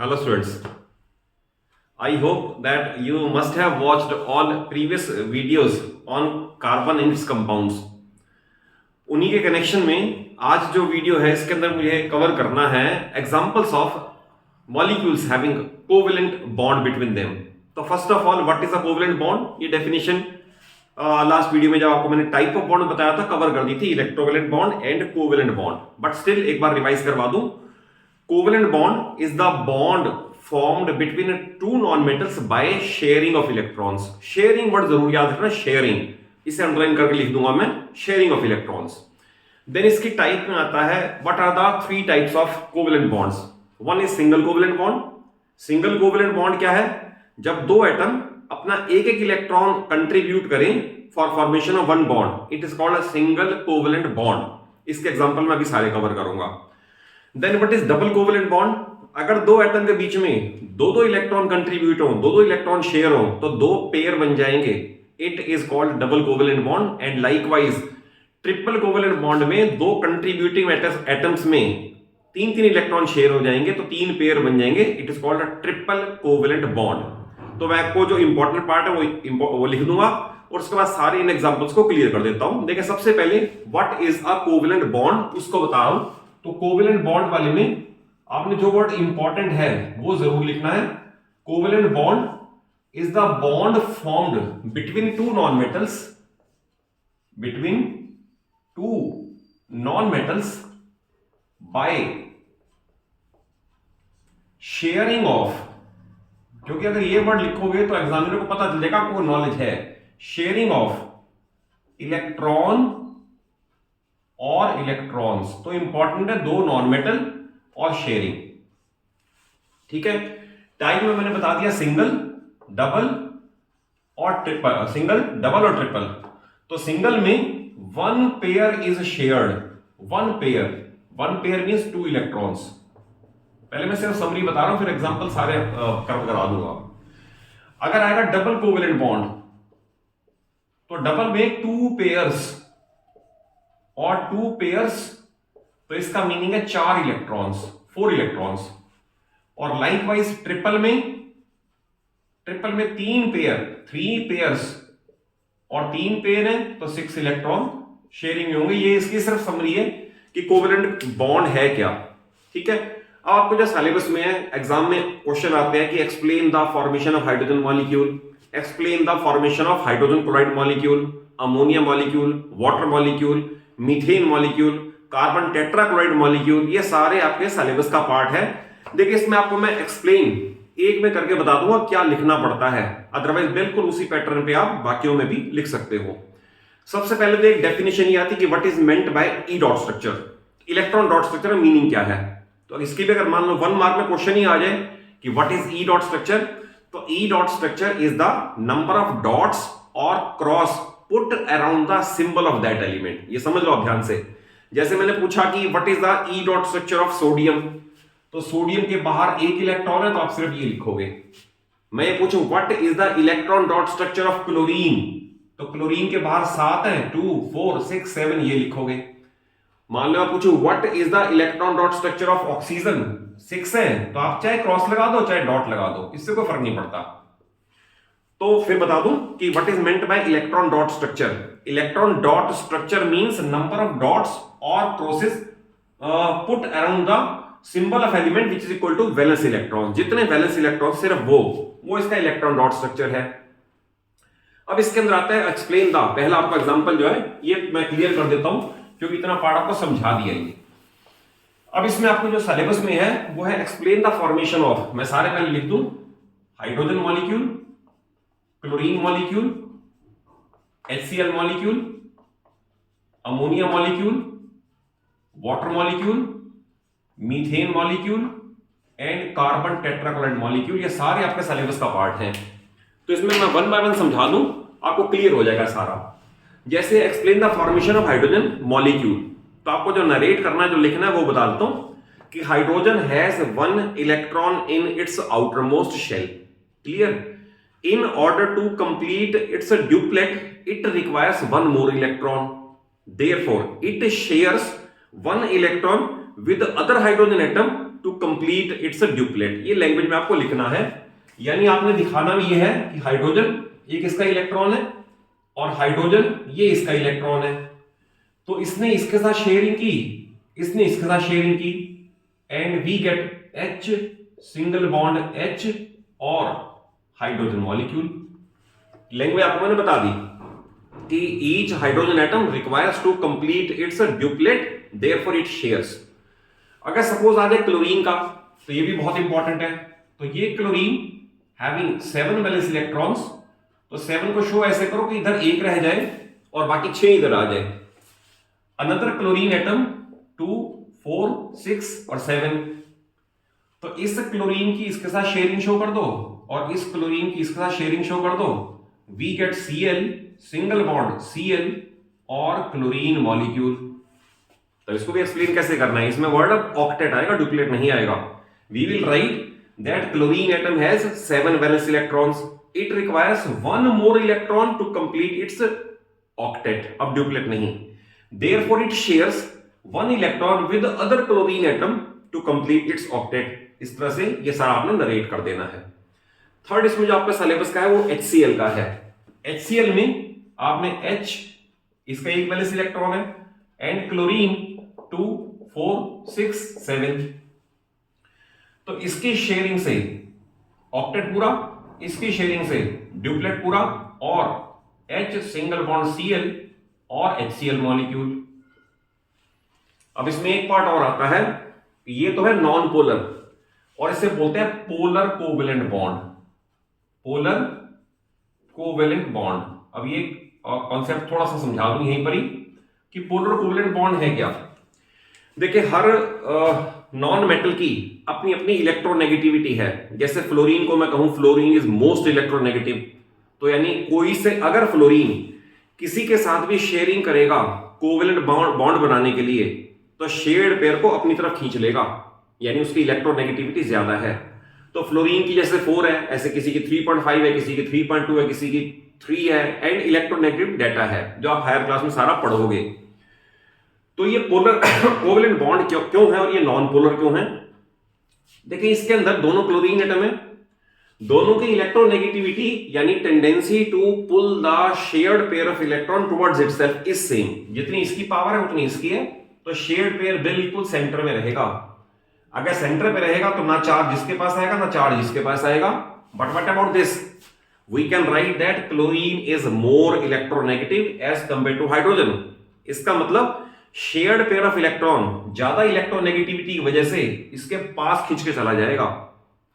Hello students, I hope that you must have watched all previous videos on carbon and its compounds. उन्हीं के connection में आज जो video है इसके अंदर मुझे कवर करना है examples of molecules having covalent bond between them. तो first of all what is a covalent bond, ये डेफिनेशन लास्ट वीडियो में जब आपको मैंने टाइप ऑफ बॉन्ड बताया था कवर कर दी थी, electrovalent bond and covalent bond. But still एक बार रिवाइज करवा दूं. Covalent bond is the bond formed between two non-metals by sharing of electrons. Sharing word जरूर याद रखना, sharing, इसे अंडरलाइन करके लिख दूंगा मैं, sharing of electrons. Then इसकी टाइप में आता है what are the three types of covalent bonds. One is single covalent bond. Single covalent bond क्या है? जब दो एटम अपना एक एक इलेक्ट्रॉन कंट्रीब्यूट करें for formation of one bond, it is called a single covalent bond. इसके example मैं अभी सारे कवर करूंगा. Then what is double covalent bond. अगर दो एटम के बीच में दो दो इलेक्ट्रॉन कंट्रीब्यूट हो, दो दो इलेक्ट्रॉन शेयर हो, तो दो पेयर बन जाएंगे. It is called double covalent bond. And likewise triple covalent bond में दो कंट्रीब्यूटिंग एटम्स में तीन तीन इलेक्ट्रॉन शेयर हो जाएंगे तो तीन पेयर बन जाएंगे. It is called a triple covalent bond. तो मैं आपको जो इंपॉर्टेंट पार्ट है वो लिख दूंगा और उसके बाद सारे इन एग्जांपल्स को क्लियर कर देता हूं. देखिए सबसे पहले what is a covalent bond उसको बता रहा हूं. तो कोवेलेंट बॉन्ड वाले में आपने जो वर्ड इंपॉर्टेंट है वो जरूर लिखना है. Covalent bond is the bond formed between two non metals, between two non metals by sharing of. क्योंकि अगर ये वर्ड लिखोगे तो एग्जामिनर को पता चलेगा आपको नॉलेज है. शेयरिंग ऑफ इलेक्ट्रॉन और इलेक्ट्रॉन्स. तो इंपॉर्टेंट है दो नॉन मेटल और शेयरिंग. ठीक है. टाइप में मैंने बता दिया सिंगल, डबल और ट्रिपल. सिंगल, डबल और ट्रिपल. तो सिंगल में one pair is shared. One pair means two electrons. पहले मैं सिर्फ समरी बता रहा हूं, फिर एग्जांपल सारे करा दूंगा. अगर आएगा डबल कोवेलेंट बॉन्ड, तो डबल में टू पेयर्स और टू पेयर्स, तो इसका मीनिंग है चार इलेक्ट्रॉन्स, फोर इलेक्ट्रॉन्स. और लाइकवाइज ट्रिपल में तीन पेयर, थ्री पेयर्स और तीन पेयर है तो सिक्स इलेक्ट्रॉन शेयरिंग में होंगे. ये इसकी सिर्फ समरी है कि कोवेलेंट बॉन्ड है क्या. ठीक है. अब आपको जो सिलेबस में है, एग्जाम में क्वेश्चन आते हैं कि explain the formation of hydrogen molecule, explain the formation of hydrogen chloride molecule, ammonia molecule, water molecule, methane molecule, carbon tetrachloride molecule. ये सारे आपके सिलेबस का पार्ट है. देखिए इसमें आपको मैं एक्सप्लेन एक में करके बता दूंगा क्या लिखना पड़ता है, अदरवाइज बिल्कुल उसी पैटर्न पे आप बाकियों में भी लिख सकते हो. सबसे पहले तो एक डेफिनेशन ये आती है कि what is meant bye E dot structure. Electron dot structure में मीनिंग क्या है. तो इसकी भी अगर मान लो 1 मार्क में क्वेश्चन ही आ जाए कि what is E dot structure, तो E dot structure is the number of dots और cross put around the symbol of that element. ये समझ लो आप ध्यान से. जैसे मैंने पूछा कि what is the E dot structure of sodium, तो सोडियम के बाहर एक इलेक्ट्रॉन है तो आप सिर्फ ये लिखोगे. मैं ये पूछूं what is the electron dot structure of chlorine, तो क्लोरीन के बाहर 7 है, 2 4 6 7 ये लिखोगे. मान लो आप पूछूं what is the electron dot structure of oxygen, 6 है तो आप चाहे क्रॉस लगा दो चाहे डॉट लगा दो, इससे कोई फर्क नहीं पड़ता. तो फिर बता दूं कि what is meant by electron dot structure. Electron dot structure means number of dots और crosses put around the symbol of element which is equal to valence electron. जितने वैलेंस इलेक्ट्रॉन सिर्फ वो इसका इलेक्ट्रॉन डॉट स्ट्रक्चर है. अब इसके अंदर आता है एक्सप्लेन द. पहला आपका एग्जांपल जो है ये मैं क्लियर कर देता हूं क्योंकि इतना पार्ट आपको समझा दिया ये. अब इसमें आपको जो सिलेबस में है वो है एक्सप्लेन द फॉर्मेशन ऑफ. मैं सारे पहले लिख दूं. Hydrogen molecule, chlorine molecule, HCl molecule, ammonia molecule, water molecule, methane molecule and carbon tetrachloride molecule. ये सारे आपके सिलेबस का पार्ट हैं. तो इसमें मैं 1 बाय 1 समझा दूं, आपको क्लियर हो जाएगा सारा. जैसे explain the formation of hydrogen molecule, तो आपको जो नरेट करना है, जो लिखना है वो बता देता हूं कि hydrogen has 1 electron in its outermost shell. Clear. In order to complete its duplet, it requires one more electron. Therefore, it shares one electron with the other hydrogen atom to complete its duplet. ये language में आपको लिखना है, यानी आपने दिखाना भी ये है कि हाइड्रोजन एक इसका इलेक्ट्रॉन है और हाइड्रोजन ये इसका इलेक्ट्रॉन है, तो इसने इसके साथ शेयरिंग की, इसने इसके साथ शेयरिंग की, and we get H single bond H और हाइड्रोजन मॉलिक्यूल। लैंग्वेज आपको मैंने बता दी कि each hydrogen atom requires to complete its duplet, therefore it shares. अगर सपोज आ जाए क्लोरीन का, तो ये भी बहुत इंपॉर्टेंट है। तो ये क्लोरीन हैविंग 7 वैलेंस इलेक्ट्रॉन्स, तो 7 को शो ऐसे करो कि इधर एक रह जाए और बाकी 6 इधर आ जाए। अनदर क्लोरीन एटम 2, 4, 6 और 7, तो इस क्लोरीन की इसके साथ शेयरिंग शो कर दो और इस क्लोरीन की इसके साथ शेयरिंग शो कर दो। We get Cl single bond Cl और क्लोरीन मॉलिक्यूल। तो इसको भी एक्सप्लेन कैसे करना है, इसमें वर्ड ऑक्टेट आएगा, डुप्लीकेट नहीं आएगा। We will write that chlorine atom has 7 valence electrons, it requires 1 more electron to complete its octet, अब डुप्लीकेट नहीं। Therefore it shares 1 electron with other chlorine atom to complete its octet. इस तरह से ये सारा आपने नरेट कर देना है। थर्ड इसमें जो आपका सिलेबस का है वो HCl का है। HCl में आपने H इसका एक वैलेंस इलेक्ट्रॉन है एंड क्लोरीन 2, 4, 6, 7, तो इसकी शेयरिंग से ऑक्टेट पूरा, इसकी शेयरिंग से ड्यूप्लेट पूरा और H सिंगल बॉन्ड Cl और HCl मॉलिक्यूल। अब इसमें एक पार्ट और आता है, ये तो है नॉन पोलर और इसे बोलते हैं polar covalent bond, polar covalent bond. अब ये कॉन्सेप्ट थोड़ा सा समझा दूं यहीं पर ही कि पोलर कोवेलेंट बॉन्ड है क्या। देखिए हर नॉन मेटल की अपनी अपनी इलेक्ट्रोनेगेटिविटी है। जैसे फ्लोरीन को मैं कहूं फ्लोरीन इज मोस्ट इलेक्ट्रोनेगेटिव, तो यानी कोई से अगर फ्लोरीन किसी के साथ भी शेयरिंग करेगा कोवेलेंट बॉन्ड बनाने के लिए, तो शेयर्ड पेयर को अपनी तरफ खींच लेगा, यानी उसकी इलेक्ट्रोनेगेटिविटी ज्यादा है। तो फ्लोरीन की जैसे 4 है, ऐसे किसी की 3.5 है, किसी की 3.2 है, किसी की 3 है, एंड इलेक्ट्रोनेगेटिव डाटा है जो आप हायर क्लास में सारा पढ़ोगे। तो ये पोलर कोवेलेंट बॉन्ड क्यों है और ये नॉन पोलर क्यों है? देखिए इसके अंदर दोनों क्लोरीन एटम है, दोनों की इलेक्ट्रोनेगेटिविटी यानी tendency to pull the shared pair of electron towards itself is same. जितनी इसकी पावर है उतनी इसकी है, तो शेयर्ड पेयर बिल्कुल सेंटर में रहेगा। अगर सेंटर पे रहेगा तो ना चार्ज जिसके पास आएगा ना चार्ज इसके पास आएगा। But what about this, we can write that chlorine is more electronegative as compare to hydrogen. इसका मतलब शेयर्ड पेयर ऑफ इलेक्ट्रॉन ज्यादा इलेक्ट्रोनेगेटिविटी की वजह से इसके पास खींच के चला जाएगा,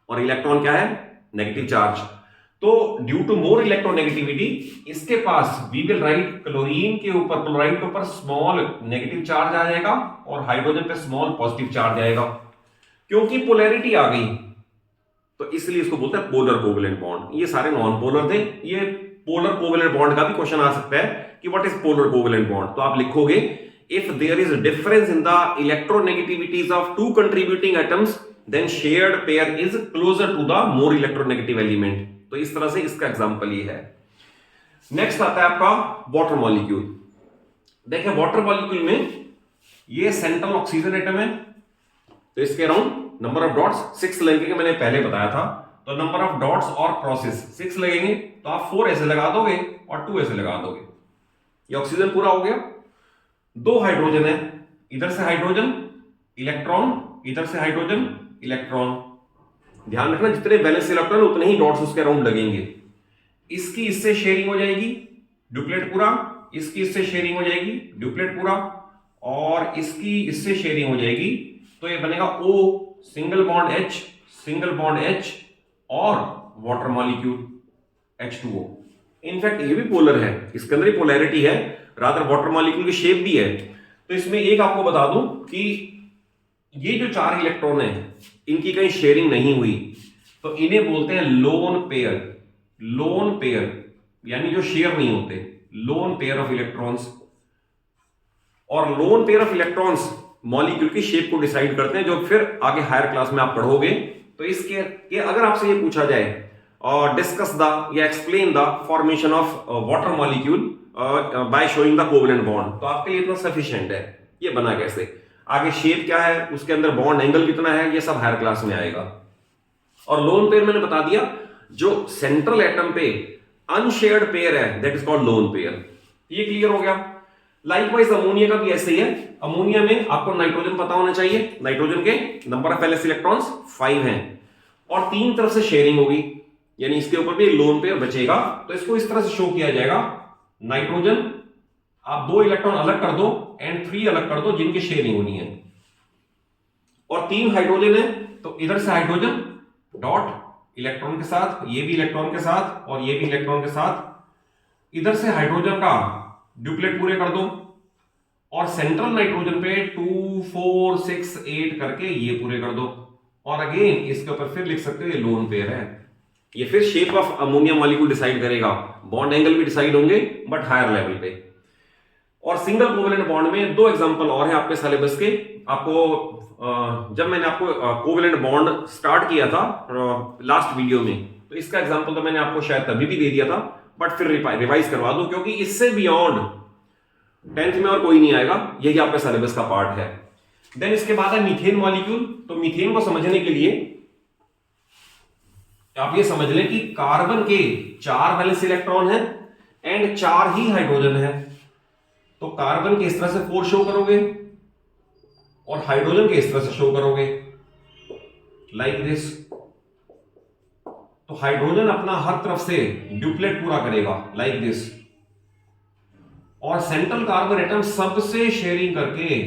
और इलेक्ट्रॉन क्या है? Negative charge. तो ड्यू टू मोर इलेक्ट्रोनेगेटिविटी इसके पास वी विल राइट क्लोरीन के ऊपर, क्लोराइड के ऊपर स्मॉल नेगेटिव चार्ज आ जाएगा और हाइड्रोजन पे स्मॉल पॉजिटिव चार्ज आएगा। क्योंकि पोलैरिटी आ गई तो इसलिए इसको बोलते हैं पोलर कोवेलेंट बॉन्ड। ये सारे नॉन पोलर थे। ये पोलर कोवेलेंट बॉन्ड का भी क्वेश्चन आ सकता है कि what is polar covalent bond. तो आप लिखोगे if there is difference in the electronegativities of 2 contributing atoms then shared pair is closer to the more electronegative element. तो इस तरह से इसका एग्जांपल ये है। नेक्स्ट आता है आपका वाटर मॉलिक्यूल। देखिए वाटर मॉलिक्यूल में ये सेंट्रल ऑक्सीजन एटम है, तो इसके अराउंड नंबर ऑफ डॉट्स 6 लगेंगे, मैंने पहले बताया था। तो नंबर ऑफ डॉट्स और क्रॉसेस 6 लगेंगे, तो आप 4 ऐसे लगा दोगे और 2 ऐसे लगा दोगे। ये ऑक्सीजन पूरा हो गया। 2 हाइड्रोजन है, इधर से हाइड्रोजन इलेक्ट्रॉन, इधर से हाइड्रोजन इलेक्ट्रॉन। ध्यान रखना जितने बैलेंस इलेक्ट्रॉन उतने ही डॉट्स उसके अराउंड लगेंगे। इसकी इससे शेयरिंग हो जाएगी, ड्यूप्लेट पूरा। इसकी इससे शेयरिंग हो जाएगी, ड्यूप्लेट पूरा। और इसकी इससे शेयरिंग हो जाएगी, तो ये बनेगा O single bond H, single bond H और वाटर मॉलिक्यूल H2O। इनफैक्ट ये भी पोलर है, इसके अंदर ही पोलैरिटी है, रादर वाटर मॉलिक्यूल की शेप भी है। तो इसमें एक आपको बता दूं कि ये जो 4 इलेक्ट्रॉन है इनकी कहीं शेयरिंग नहीं हुई, तो इन्हें बोलते हैं लोन पेयर। लोन पेयर यानी जो शेयर नहीं होते, लोन पेयर ऑफ इलेक्ट्रॉन्स। और lone pair of electrons molecule की शेप को डिसाइड करते हैं, जो फिर आगे हायर क्लास में आप पढ़ोगे। तो इसके अगर आपसे ये पूछा जाए और डिस्कस द या explain the formation of water molecule by showing the covalent bond, तो आपके लिए इतना सफिशिएंट है। ये बना कैसे? आगे शेप क्या है, उसके अंदर बॉन्ड एंगल कितना है, ये सब हायर क्लास में आएगा। और लोन पेयर मैंने बता दिया, जो सेंट्रल एटम पे अनशेयर्ड पेयर है that is called lone pair. ये क्लियर हो गया। लाइकवाइज अमोनिया का भी ऐसे ही है। अमोनिया में आपको नाइट्रोजन पता होना चाहिए, नाइट्रोजन के नंबर ऑफ वैलेंस इलेक्ट्रॉन्स 5 हैं और 3 तरफ से शेयरिंग होगी, यानी इसके ऊपर भी लोन पेयर बचेगा। तो इसको इस तरह से शो किया जाएगा, नाइट्रोजन आप 2 इलेक्ट्रॉन अलग कर दो एंड 3 अलग कर दो जिनकी शेयरिंग होनी है, और 3 हाइड्रोजन है तो इधर से हाइड्रोजन डॉट इलेक्ट्रॉन के साथ, ये भी इलेक्ट्रॉन के साथ और ये भी इलेक्ट्रॉन के साथ, इधर से हाइड्रोजन का ड्यूप्लेट पूरे कर दो और सेंट्रल नाइट्रोजन पे 2 4 6 8 करके ये पूरे कर दो, और अगेन इसके ऊपर फिर लिख सकते हो ये लोन पेयर है। ये फिर shape of ammonia molecule decide करेगा, बॉन्ड एंगल भी डिसाइड होंगे बट हायर लेवल पे। और सिंगल कोवेलेंट बॉन्ड में 2 एग्जांपल और हैं आपके सिलेबस के। आपको जब मैंने आपको कोवेलेंट बॉन्ड स्टार्ट किया था लास्ट वीडियो में, तो इसका एग्जांपल तो मैंने आपको शायद तभी भी दे दिया था, बट फिर रिवाइज करवा दूं क्योंकि इससे बियॉन्ड 10th में और कोई नहीं आएगा, यही आपका सिलेबस का पार्ट है। देन इसके बाद है मीथेन मॉलिक्यूल। तो मीथेन को समझने के लिए आप ये समझ लें कि कार्बन के 4 वैलेंस इलेक्ट्रॉन हैं एंड 4 ही हाइड्रोजन है। तो कार्बन के इस तरह से 4 शो करोगे और हाइड्रोजन के इस तरह से शो करोगे लाइक दिस। तो हाइड्रोजन अपना हर तरफ से ड्यूप्लेट पूरा करेगा लाइक दिस, और सेंट्रल कार्बन एटम सबसे शेयरिंग करके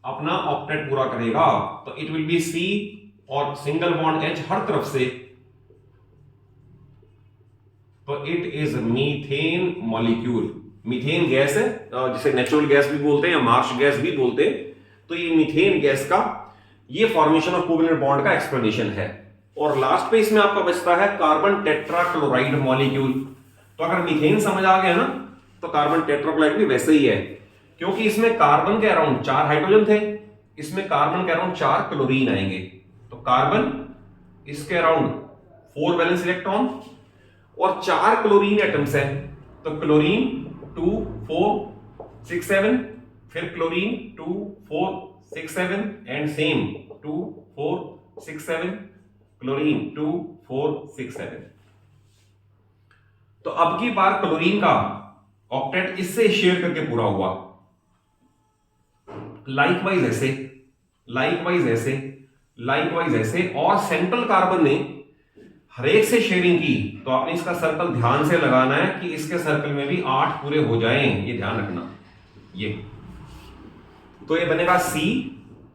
अपना ऑक्टेट पूरा करेगा। तो इट विल बी सी और सिंगल बॉन्ड एच हर तरफ से, तो it is methane molecule. Methane gas है जिसे नेचुरल गैस भी बोलते हैं या मार्श गैस भी बोलते हैं। तो ये मीथेन गैस का ये फॉर्मेशन ऑफ कोवेलेंट बॉन्ड का एक्सप्लेनेशन है। और लास्ट पे इसमें आपका बचता है कार्बन टेट्राक्लोराइड मॉलिक्यूल। तो अगर मीथेन समझ आ गया ना, तो कार्बन टेट्राक्लोराइड भी वैसे ही है, क्योंकि इसमें कार्बन के अराउंड 4 हाइड्रोजन थे, इसमें कार्बन के अराउंड 4 क्लोरीन आएंगे। तो कार्बन इसके अराउंड 4 वैलेंस इलेक्ट्रॉन और 4 क्लोरीन एटम्स हैं। तो क्लोरीन 2 4 6 7, फिर क्लोरीन 2 4 6 7 एंड सेम 2 4 6 7, क्लोरीन 2 4 6 7। तो अब की बार क्लोरीन का ऑक्टेट इससे शेयर करके पूरा हुआ। लाइकवाइज ऐसे, लाइकवाइज ऐसे, लाइकवाइज ऐसे, और सेंट्रल कार्बन ने हर एक से शेयरिंग की। तो आपने इसका सर्कल ध्यान से लगाना है कि इसके सर्कल में भी 8 पूरे हो जाएं, ये ध्यान रखना। ये तो ये बनेगा C,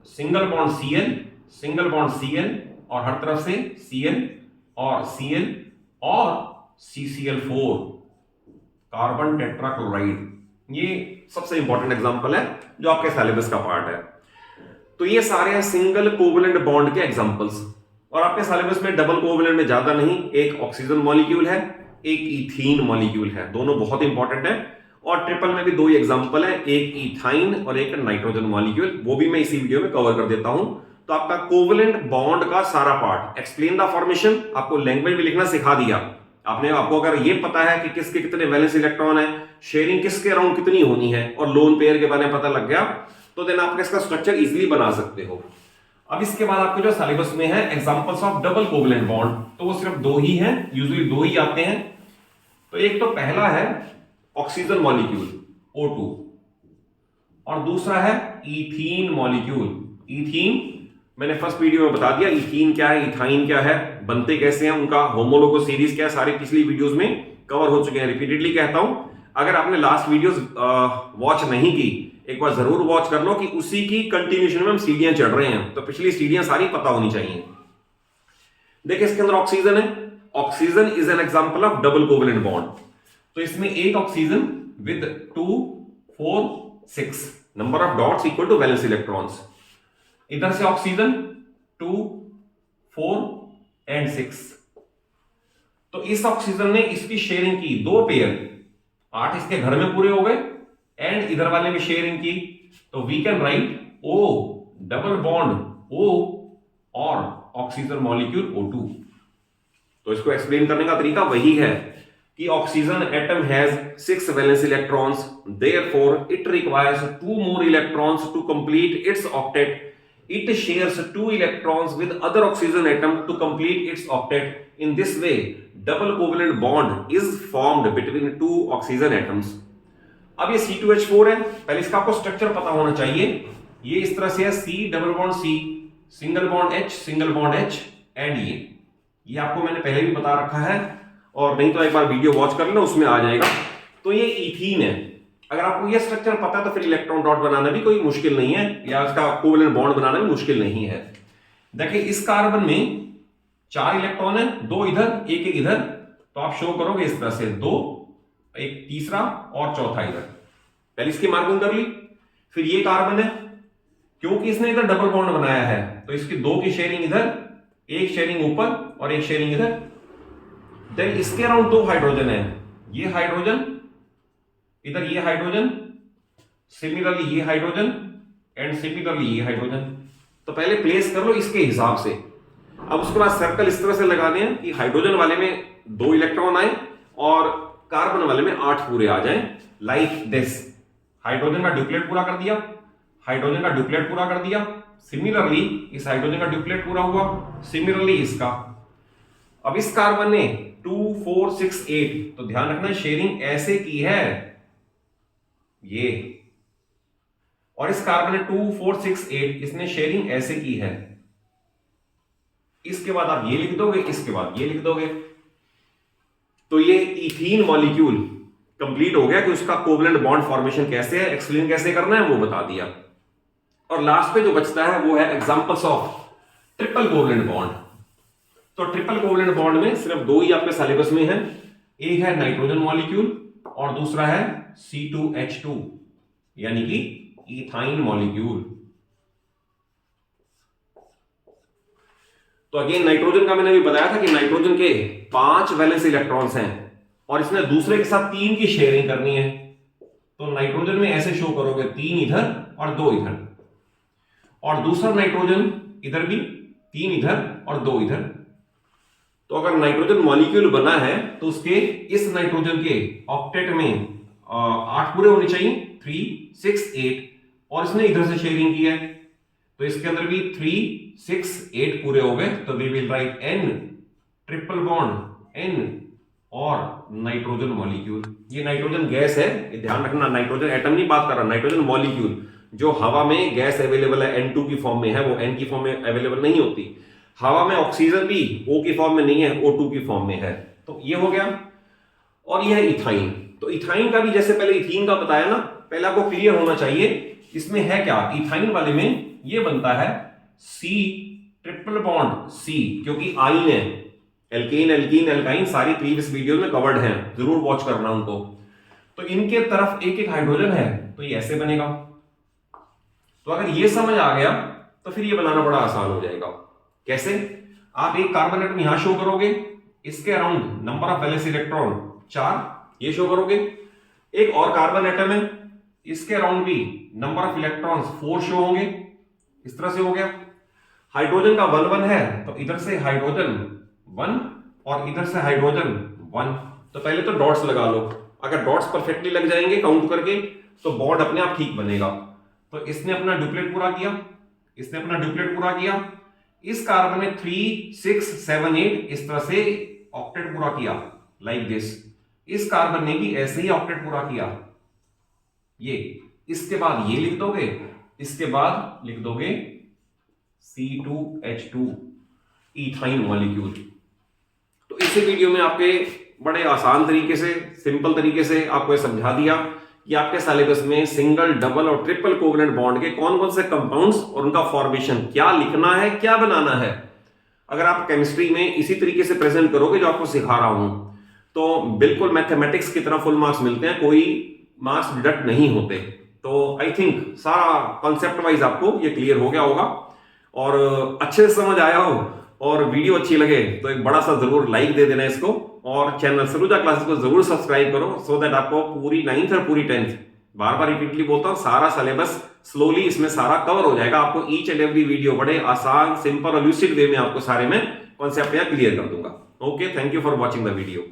single bond Cl, single bond Cl और हर तरफ से Cl और Cl और CCl4, कार्बन टेट्राक्लोराइड। ये सबसे इंपॉर्टेंट एग्जांपल है जो आपके सिलेबस का पार्ट है। तो ये सारे हैं सिंगल कोवेलेंट बॉन्ड के एग्जांपल्स। और आपके सिलेबस में डबल कोवेलेंट में ज्यादा नहीं, एक ऑक्सीजन मॉलिक्यूल है, एक इथीन मॉलिक्यूल है, दोनों बहुत इंपॉर्टेंट है। और ट्रिपल में भी 2 ही एग्जांपल है, एक इथाइन और एक नाइट्रोजन मॉलिक्यूल, वो भी मैं इसी वीडियो में कवर कर देता हूं। तो आपका कोवेलेंट बॉन्ड का सारा पार्ट, एक्सप्लेन द फॉर्मेशन, आपको लैंग्वेज भी लिखना सिखा दिया। आपको अगर ये पता है कि किसके कितने वैलेंस इलेक्ट्रॉन है, शेयरिंग किसके अराउंड कितनी होनी है, और लोन पेयर के बारे में पता लग गया, तो देन आप इसका स्ट्रक्चर इजीली बना सकते हो। अब इसके बाद आपको जो सिलेबस में है examples of double covalent bond, तो वो सिर्फ 2 ही हैं, यूजुअली 2 ही आते हैं। तो एक तो पहला है ऑक्सीजन मॉलिक्यूल O2 और दूसरा है इथीन मॉलिक्यूल। इथीन मैंने फर्स्ट वीडियो में बता दिया, इथीन क्या है, इथाइन क्या है, बनते कैसे हैं, उनका होमोलोगो सीरीज क्या है, सारे पिछली वीडियोस में कवर हो चुके हैं। रिपीटेडली कहता हूं, अगर आपने लास्ट वीडियोस वॉच नहीं की, एक बार जरूर वॉच कर लो कि उसी की कंटिन्यूएशन में हम सीढ़ियां चढ़ रहे हैं, तो पिछली सीढ़ियां सारी पता होनी चाहिए। देखिए इसके अंदर ऑक्सीजन है, oxygen is an example of double covalent bond. तो इसमें एक oxygen with 2 4 6 number of dots equal to valence electrons. इधर से ऑक्सीजन 2 4 एंड 6। तो इस ऑक्सीजन ने इसकी शेयरिंग की 2 पेयर, 8 इसके घर में पूरे हो गए, एंड इधर वाले में शेयरिंग की। तो we can write O double bond O और ऑक्सीजन मॉलिक्यूल O2। तो इसको एक्सप्लेन करने का तरीका वही है कि oxygen atom has 6 valence electrons, therefore it requires 2 more electrons to complete its octet. It shares 2 electrons with other oxygen atom to complete its octet. In this way, double covalent bond is formed between 2 oxygen atoms. अब ये C2H4 है, पहले इसका आपको structure पता होना चाहिए। ये इस तरह से है, C double bond C, single bond H, single bond H, and ये आपको मैंने पहले भी बता रखा है, और नहीं तो एक बार वीडियो वॉच कर लेना, उसमें आ जाएगा। तो ये इथीन है। अगर आपको ये स्ट्रक्चर पता है तो फिर इलेक्ट्रॉन डॉट बनाना भी कोई मुश्किल नहीं है, या इसका कोवेलेंट बॉन्ड बनाना भी मुश्किल नहीं है। देखिए इस कार्बन में 4 इलेक्ट्रॉन है, 2 इधर एक इधर, तो आप शो करोगे इस तरह से 2, एक तीसरा और चौथा इधर। पहले इसकी मार्किंग कर ली। फिर ये कार्बन है, क्योंकि इसने इधर डबल बॉन्ड बनाया है तो इसकी 2 की शेयरिंग इधर, एक शेयरिंग ऊपर और एक शेयरिंग इधर। देन इसके अराउंड 2 हाइड्रोजन है, ये हाइड्रोजन इधर, ये हाइड्रोजन, सिमिलरली ये हाइड्रोजन एंड सिमिलरली ये हाइड्रोजन। तो पहले प्लेस कर लो इसके हिसाब से। अब उसके बाद सर्कल इस तरह से लगाने हैं कि हाइड्रोजन वाले में 2 इलेक्ट्रॉन आए और कार्बन वाले में 8 पूरे आ जाएं, लाइक दिस। हाइड्रोजन का ड्यूप्लेट पूरा कर दिया, हाइड्रोजन का ड्यूप्लेट पूरा कर दिया, सिमिलरली इस हाइड्रोजन का ड्यूप्लेट पूरा हुआ, सिमिलरली इसका। अब इस कार्बन ने 2 4 6 8, तो ध्यान रखना शेयरिंग ऐसे की है ये, और इस कार्बन ने 2 4 6 8, इसने शेयरिंग ऐसे की है। इसके बाद आप ये लिख दोगे, इसके बाद ये लिख दोगे, तो ये इथीन मॉलिक्यूल कंप्लीट हो गया कि उसका कोवलेंट बॉन्ड फॉर्मेशन कैसे है, एक्सप्लेन कैसे करना है वो बता दिया। और लास्ट पे जो बचता है वो है examples of triple covalent bond. तो ट्रिपल कोवलेंट बॉन्ड में सिर्फ 2 ही आपके सिलेबस में है, एक है नाइट्रोजन मॉलिक्यूल और दूसरा है C2H2 यानी कि इथाइन मॉलिक्यूल। तो अगेन नाइट्रोजन का मैंने भी बताया था कि नाइट्रोजन के 5 वैलेंस इलेक्ट्रॉन्स हैं और इसने दूसरे के साथ 3 की शेयरिंग करनी है। तो नाइट्रोजन में ऐसे शो करोगे 3 इधर और 2 इधर, और दूसरा नाइट्रोजन इधर भी 3 इधर और 2 इधर। तो अगर नाइट्रोजन मॉलिक्यूल बना है तो उसके इस नाइट्रोजन के ऑक्टेट में 8 पूरे होने चाहिए, 3 6 8, और इसने इधर से शेयरिंग की है तो इसके अंदर भी 3 6 8 पूरे हो गए। तो we will write N triple bond N और नाइट्रोजन मॉलिक्यूल। ये नाइट्रोजन गैस है, ये ध्यान रखना, नाइट्रोजन एटम नहीं बात कर रहा, नाइट्रोजन मॉलिक्यूल जो हवा में गैस अवेलेबल है N2 की फॉर्म में है, वो N की फॉर्म में अवेलेबल नहीं होती। हवा में ऑक्सीजन भी O की फॉर्म में नहीं है, O2 की फॉर्म में है। तो ये हो गया। और ये है इथाइन। तो इथाइन का भी जैसे पहले इथीन का बताया ना, पहले आपको क्लियर होना चाहिए इसमें है क्या। इथाइन वाले में ये बनता है C ट्रिपल बॉन्ड C, क्योंकि आइन है, एल्केन एल्कीन एल्काइन सारी प्रीवियस वीडियो में कवर्ड हैं, जरूर वॉच करना उनको। तो इनके तरफ एक एक हाइड्रोजन है तो ये ऐसे बनेगा। तो अगर ये समझ आ गया तो फिर ये बनाना बड़ा आसान हो जाएगा। कैसे? आप एक कार्बन एटम यहां शो करोगे, इसके around number of valence electron 4 ये शो करोगे। एक और कार्बन एटम है, इसके अराउंड भी नंबर ऑफ इलेक्ट्रॉन्स 4 शो होंगे, इस तरह से हो गया। हाइड्रोजन का 1 1 है तो इधर से हाइड्रोजन 1 और इधर से हाइड्रोजन 1। तो पहले तो डॉट्स लगा लो, अगर डॉट्स परफेक्टली लग जाएंगे काउंट करके तो बॉन्ड अपने आप ठीक बनेगा। तो इसने अपना डुप्लेट पूरा किया, इसने अपना डुप्लेट पूरा किया। इस कार्बन ने 3 6 7 8 इस तरह से ऑक्टेट पूरा किया, लाइक दिस। इस कार्बन ने भी ऐसे ही ऑक्टेट पूरा किया। ये इसके बाद ये लिख दोगे, इसके बाद लिख दोगे C2H2 इथाइन मॉलिक्यूल। तो इस वीडियो में आपके बड़े आसान तरीके से, सिंपल तरीके से आपको ये समझा दिया कि आपके सिलेबस में सिंगल, डबल और ट्रिपल कोवेलेंट बॉन्ड के कौन कौन से कंपाउंड्स और उनका फॉर्मेशन क्या लिखना है, क्या बनाना है। अगर आप केमिस्ट्री में इसी तरीके से प्रेजेंट करोगे जो आपको सिखा रहा हूं तो बिल्कुल मैथमेटिक्स की तरह फुल मार्क्स मिलते हैं, कोई मार्क्स डिडक्ट नहीं होते। तो आई थिंक सारा कॉन्सेप्ट वाइज आपको ये क्लियर हो गया होगा और अच्छे से समझ आया हो, और वीडियो अच्छी लगे तो एक बड़ा सा जरूर लाइक दे देना इसको, और चैनल सरूजा क्लासेस को जरूर सब्सक्राइब करो सो दैट आपको पूरी 9th और पूरी 10th, बार बार रिपीटली बोलता हूं, सारा सिलेबस स्लोली इसमें सारा कवर हो जाएगा। आपको ईच एंड एवरी वीडियो बड़े आसान, सिंपल और लूसिड वे में आपको सारे में कॉन्सेप्ट यहाँ क्लियर कर दूंगा। Okay, thank you for watching the video.